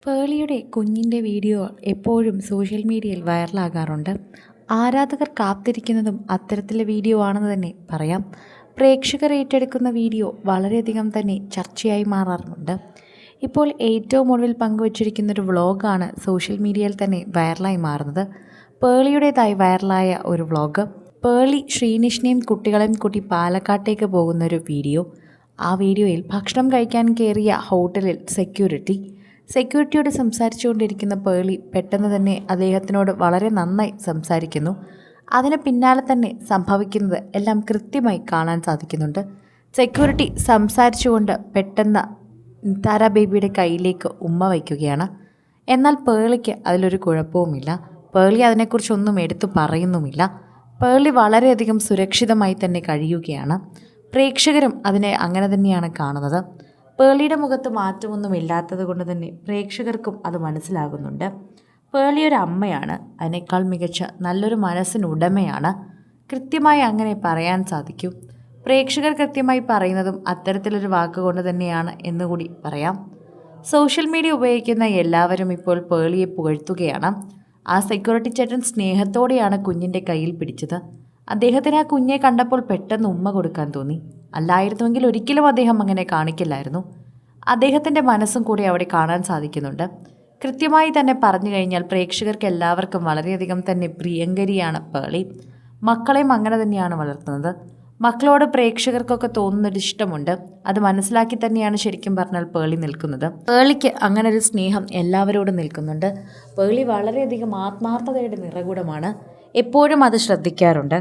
പേളിയുടെ കുഞ്ഞിൻ്റെ വീഡിയോ എപ്പോഴും സോഷ്യൽ മീഡിയയിൽ വൈറലാകാറുണ്ട്. ആരാധകർ കാത്തിരിക്കുന്നതും അത്തരത്തിലെ വീഡിയോ ആണെന്ന് തന്നെ പറയാം. പ്രേക്ഷകർ ഏറ്റെടുക്കുന്ന വീഡിയോ വളരെയധികം തന്നെ ചർച്ചയായി മാറാറുണ്ട്. ഇപ്പോൾ ഏറ്റവും ഒടുവിൽ പങ്കുവച്ചിരിക്കുന്നൊരു വ്ളോഗാണ് സോഷ്യൽ മീഡിയയിൽ തന്നെ വൈറലായി മാറുന്നത്. പേളിയുടേതായി വൈറലായ ഒരു വ്ളോഗ്. പേളി ശ്രീനിഷിനെയും കുട്ടികളെയും കൂട്ടി പാലക്കാട്ടേക്ക് പോകുന്നൊരു വീഡിയോ. ആ വീഡിയോയിൽ ഭക്ഷണം കഴിക്കാൻ കയറിയ ഹോട്ടലിൽ സെക്യൂരിറ്റിയോട് സംസാരിച്ചുകൊണ്ടിരിക്കുന്ന പേളി പെട്ടെന്ന് തന്നെ അദ്ദേഹത്തിനോട് വളരെ നന്നായി സംസാരിക്കുന്നു. അതിന് പിന്നാലെ തന്നെ സംഭവിക്കുന്നത് എല്ലാം കൃത്യമായി കാണാൻ സാധിക്കുന്നുണ്ട്. സെക്യൂരിറ്റി സംസാരിച്ചുകൊണ്ട് പെട്ടെന്ന് താര ബേബിയുടെ കയ്യിലേക്ക് ഉമ്മ വയ്ക്കുകയാണ്. എന്നാൽ പേളിക്ക് അതിലൊരു കുഴപ്പവുമില്ല. പേളി അതിനെക്കുറിച്ചൊന്നും എടുത്തു പറയുന്നുമില്ല. പേളി വളരെയധികം സുരക്ഷിതമായി തന്നെ കഴിയുകയാണ്. പ്രേക്ഷകരും അതിനെ അങ്ങനെ തന്നെയാണ് കാണുന്നത്. പേളിയുടെ മുഖത്ത് മാറ്റമൊന്നും ഇല്ലാത്തത് കൊണ്ട് തന്നെ പ്രേക്ഷകർക്കും അത് മനസ്സിലാകുന്നുണ്ട്. പേളി ഒരു അമ്മയാണ്, അതിനേക്കാൾ മികച്ച നല്ലൊരു മനസ്സിനുടമയാണ്. കൃത്യമായി അങ്ങനെ പറയാൻ സാധിക്കും. പ്രേക്ഷകർ കൃത്യമായി പറയുന്നതും അത്തരത്തിലൊരു വാക്കുകൊണ്ട് തന്നെയാണ് എന്നുകൂടി പറയാം. സോഷ്യൽ മീഡിയ ഉപയോഗിക്കുന്ന എല്ലാവരും ഇപ്പോൾ പേളിയെ പുകഴ്ത്തുകയാണ്. ആ സെക്യൂരിറ്റി ചേട്ടൻ സ്നേഹത്തോടെയാണ് കുഞ്ഞിൻ്റെ കയ്യിൽ പിടിച്ചത്. അദ്ദേഹത്തിന് ആ കുഞ്ഞെ കണ്ടപ്പോൾ പെട്ടെന്ന് ഉമ്മ കൊടുക്കാൻ തോന്നി. അല്ലായിരുന്നുവെങ്കിൽ ഒരിക്കലും അദ്ദേഹം അങ്ങനെ കാണിക്കില്ലായിരുന്നു. അദ്ദേഹത്തിൻ്റെ മനസ്സും കൂടി അവിടെ കാണാൻ സാധിക്കുന്നുണ്ട്. കൃത്യമായി തന്നെ പറഞ്ഞു കഴിഞ്ഞാൽ പ്രേക്ഷകർക്ക് എല്ലാവർക്കും വളരെയധികം തന്നെ പ്രിയങ്കരിയാണ് പേളി. മക്കളെയും അങ്ങനെ തന്നെയാണ് വളർത്തുന്നത്. മക്കളോട് പ്രേക്ഷകർക്കൊക്കെ തോന്നുന്നൊരു ഇഷ്ടമുണ്ട്. അത് മനസ്സിലാക്കി തന്നെയാണ് ശരിക്കും പറഞ്ഞാൽ പേളി നിൽക്കുന്നത്. പേളിക്ക് അങ്ങനെ ഒരു സ്നേഹം എല്ലാവരോടും നിൽക്കുന്നുണ്ട്. പേളി വളരെയധികം ആത്മാർത്ഥതയുടെ നിറകുടമാണ്. എപ്പോഴും അത് ശ്രദ്ധിക്കാറുണ്ട്.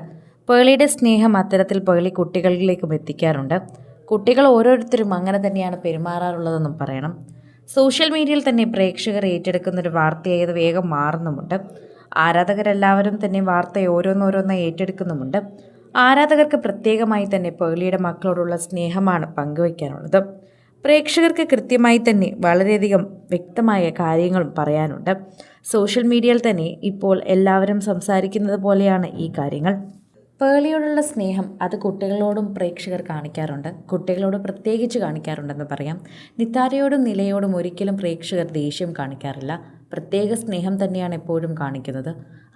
പേളിയുടെ സ്നേഹം അത്തരത്തിൽ പേളി കുട്ടികളിലേക്കും എത്തിക്കാറുണ്ട്. കുട്ടികൾ ഓരോരുത്തരും അങ്ങനെ തന്നെയാണ് പെരുമാറാറുള്ളതെന്നും പറയണം. സോഷ്യൽ മീഡിയയിൽ തന്നെ പ്രേക്ഷകർ ഏറ്റെടുക്കുന്നൊരു വാർത്തയായി അത് വേഗം മാറുന്നുമുണ്ട്. ആരാധകരെല്ലാവരും തന്നെ വാർത്ത ഓരോന്നോരോന്നായി ഏറ്റെടുക്കുന്നുമുണ്ട്. ആരാധകർക്ക് പ്രത്യേകമായി തന്നെ പേളിയുടെ മക്കളോടുള്ള സ്നേഹമാണ് പങ്കുവയ്ക്കാനുള്ളത്. പ്രേക്ഷകർക്ക് കൃത്യമായി തന്നെ വളരെയധികം വ്യക്തമായ കാര്യങ്ങളും പറയാനുണ്ട്. സോഷ്യൽ മീഡിയയിൽ തന്നെ ഇപ്പോൾ എല്ലാവരും സംസാരിക്കുന്നത് പോലെയാണ് ഈ കാര്യങ്ങൾ. പേളിയോടുള്ള സ്നേഹം അത് കുട്ടികളോടും പ്രേക്ഷകർ കാണിക്കാറുണ്ട്. കുട്ടികളോട് പ്രത്യേകിച്ച് കാണിക്കാറുണ്ടെന്ന് പറയാം. നിത്താരയോടും നിലയോടും ഒരിക്കലും പ്രേക്ഷകർ ദേഷ്യം കാണിക്കാറില്ല. പ്രത്യേക സ്നേഹം തന്നെയാണ് എപ്പോഴും കാണിക്കുന്നത്.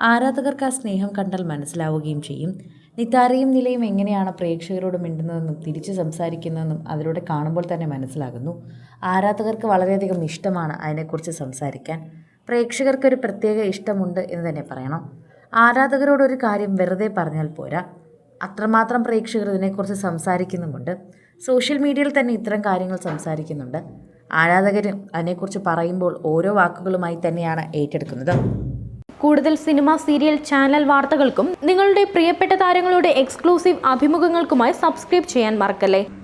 ആരാധകർക്ക് ആ സ്നേഹം കണ്ടാൽ മനസ്സിലാവുകയും ചെയ്യും. നിത്താരയും നിലയും എങ്ങനെയാണ് പ്രേക്ഷകരോട് മിണ്ടുന്നതെന്നും തിരിച്ച് സംസാരിക്കുന്നതെന്നും അതിലൂടെ കാണുമ്പോൾ തന്നെ മനസ്സിലാകുന്നു. ആരാധകർക്ക് വളരെയധികം ഇഷ്ടമാണ് അതിനെക്കുറിച്ച് സംസാരിക്കാൻ. പ്രേക്ഷകർക്കൊരു പ്രത്യേക ഇഷ്ടമുണ്ട് എന്ന് തന്നെ പറയണം. ആരാധകരോടൊരു കാര്യം വെറുതെ പറഞ്ഞാൽ പോരാ, അത്രമാത്രം പ്രേക്ഷകർ ഇതിനെക്കുറിച്ച് സംസാരിക്കുന്നുമുണ്ട്. സോഷ്യൽ മീഡിയയിൽ തന്നെ ഇത്തരം കാര്യങ്ങൾ സംസാരിക്കുന്നുണ്ട്. ആരാധകരും അതിനെക്കുറിച്ച് പറയുമ്പോൾ ഓരോ വാക്കുകളുമായി തന്നെയാണ് ഏറ്റെടുക്കുന്നത്. കൂടുതൽ സിനിമ, സീരിയൽ, ചാനൽ വാർത്തകൾക്കും നിങ്ങളുടെ പ്രിയപ്പെട്ട താരങ്ങളുടെ എക്സ്ക്ലൂസീവ് അഭിമുഖങ്ങൾക്കുമായി സബ്സ്ക്രൈബ് ചെയ്യാൻ മറക്കല്ലേ.